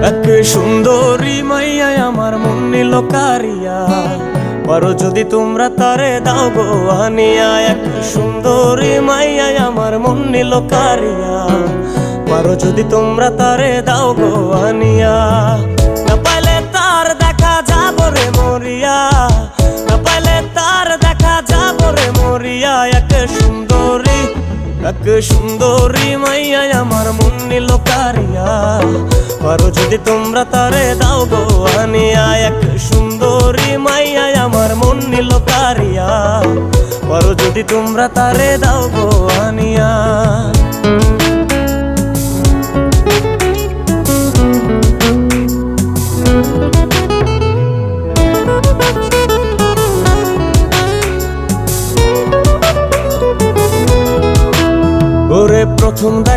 এক সুন্দরী মাইয়া আমার মন নিল কারিয়া, পারো যদি তোমরা তারে দাও গো আনিয়া। এক সুন্দরী মাইয়া আমার মন নিল কারিয়া, পারো যদি তোমরা তারে দাও গো আনিয়া। না পাইলে তার দেখা যাব রে মরিয়া, না পাইলে তার দেখা যাব রে মরিয়া। এক সুন্দরী মাইয়া আমার মন নিল কারিয়া, পারো যদি তোমরা তারে দাও গো আনিয়া। এক সুন্দরী মাইয়া আমার মন নিল কারিয়া, পারো যদি তোমরা তারে দাও গো আনিয়া।